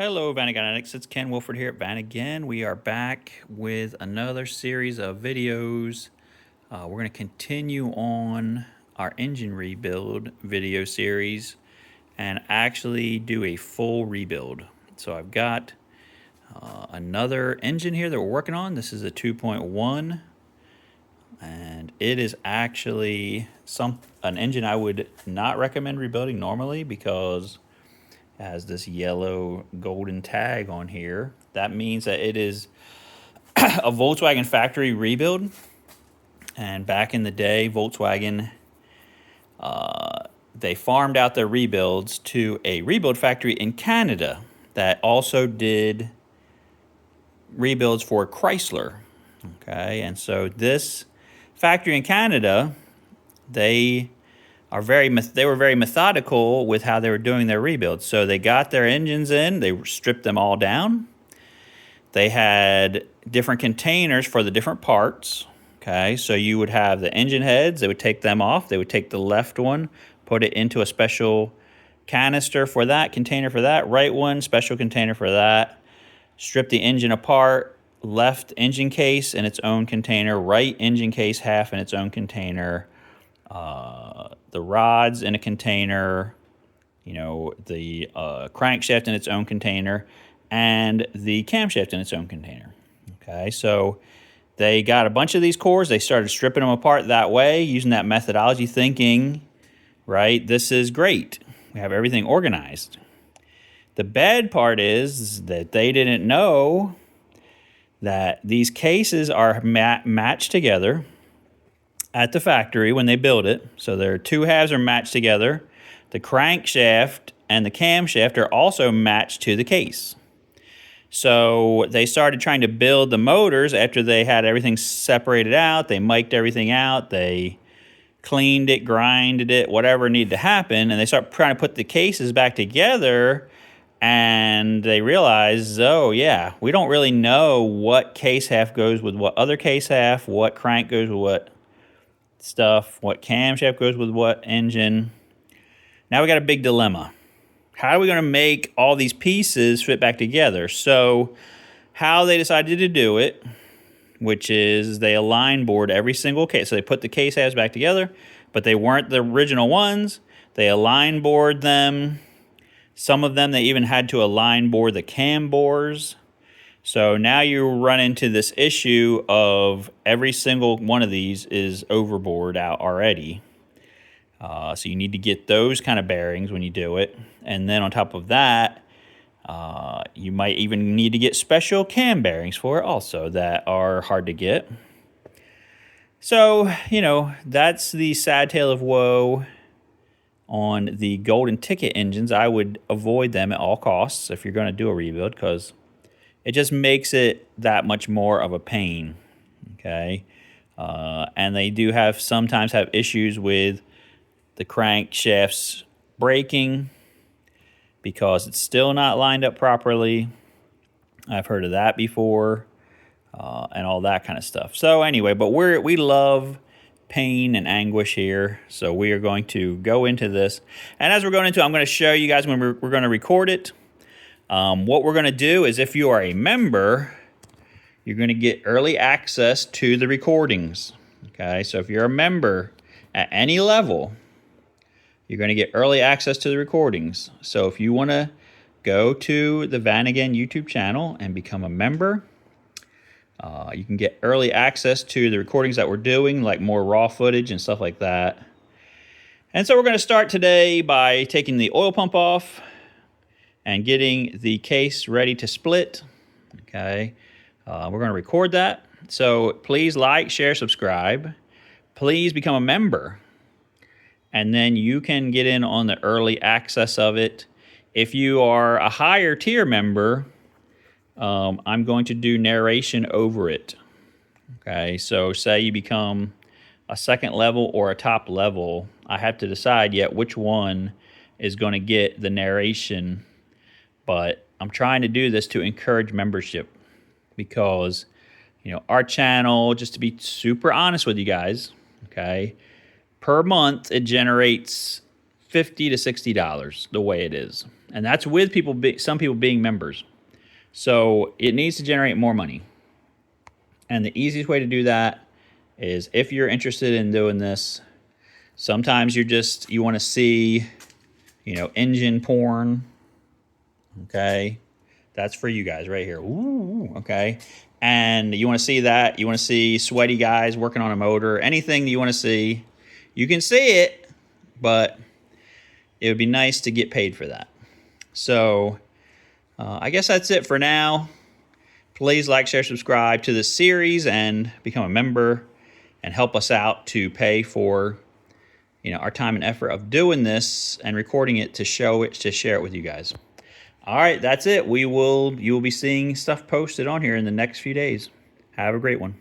Hello, Vanagon addicts. It's Ken Wilford here at Vanagon. We are back with another series of videos. We're going to continue on our engine rebuild video series and actually do a full rebuild. So I've got another engine here that we're working on. This is a 2.1, and it is actually an engine I would not recommend rebuilding normally because has this yellow golden tag on here. That means that it is a Volkswagen factory rebuild. And back in the day, Volkswagen, they farmed out their rebuilds to a rebuild factory in Canada that also did rebuilds for Chrysler. Okay, and so this factory in Canada, they were very methodical with how they were doing their rebuilds. So they got their engines in, they stripped them all down. They had different containers for the different parts. Okay, so you would have the engine heads, they would take them off, they would take the left one, put it into a special canister for that, container for that, right one, special container for that, strip the engine apart, left engine case in its own container, right engine case half in its own container, the rods in a container, the crankshaft in its own container, and the camshaft in its own container. Okay, so they got a bunch of these cores. They started stripping them apart that way, using that methodology, thinking, right, this is great. We have everything organized. The bad part is that they didn't know that these cases are matched together at the factory when they build it. So their two halves are matched together. The crankshaft and the camshaft are also matched to the case. So they started trying to build the motors after they had everything separated out. They mic'd everything out. They cleaned it, grinded it, whatever needed to happen. And they started trying to put the cases back together. And they realized, oh yeah, we don't really know what case half goes with what other case half, what crank goes with what stuff, what camshaft goes with what engine. Now we got a big dilemma. How are we going to make all these pieces fit back together? So how they decided to do it, which is they align board every single case. So they put the case halves back together, but they weren't the original ones. They align board them. Some of them, they even had to align board the cam bores. So now you run into this issue of every single one of these is overboard out already. So you need to get those kind of bearings when you do it. And then on top of that, you might even need to get special cam bearings for it also that are hard to get. So, that's the sad tale of woe on the golden ticket engines. I would avoid them at all costs if you're going to do a rebuild because it just makes it that much more of a pain, okay? And they do sometimes have issues with the crankshafts breaking because it's still not lined up properly. I've heard of that before, and all that kind of stuff. So anyway, but we love pain and anguish here, so we are going to go into this. And as we're going into it, I'm going to show you guys when we're going to record it. What we're going to do is if you are a member, you're going to get early access to the recordings. Okay, so if you're a member at any level, you're going to get early access to the recordings. So if you want to go to the Vanagon YouTube channel and become a member, you can get early access to the recordings that we're doing, like more raw footage and stuff like that. And so we're going to start today by taking the oil pump off and getting the case ready to split. Okay, we're going to record that. So please like, share, subscribe. Please become a member. And then you can get in on the early access of it. If you are a higher tier member, I'm going to do narration over it. Okay, so say you become a second level or a top level, I have to decide yet which one is going to get the narration. But I'm trying to do this to encourage membership because, our channel, just to be super honest with you guys, okay, per month it generates $50 to $60 the way it is. And that's with some people being members. So it needs to generate more money. And the easiest way to do that is, if you're interested in doing this, sometimes you want to see, engine porn. Okay. That's for you guys right here. Ooh, okay. And you want to see that. You want to see sweaty guys working on a motor. Anything that you want to see, you can see it, but it would be nice to get paid for that. So I guess that's it for now. Please like, share, subscribe to this series and become a member and help us out to pay for our time and effort of doing this and recording it to share it with you guys. All right, that's it. You will be seeing stuff posted on here in the next few days. Have a great one.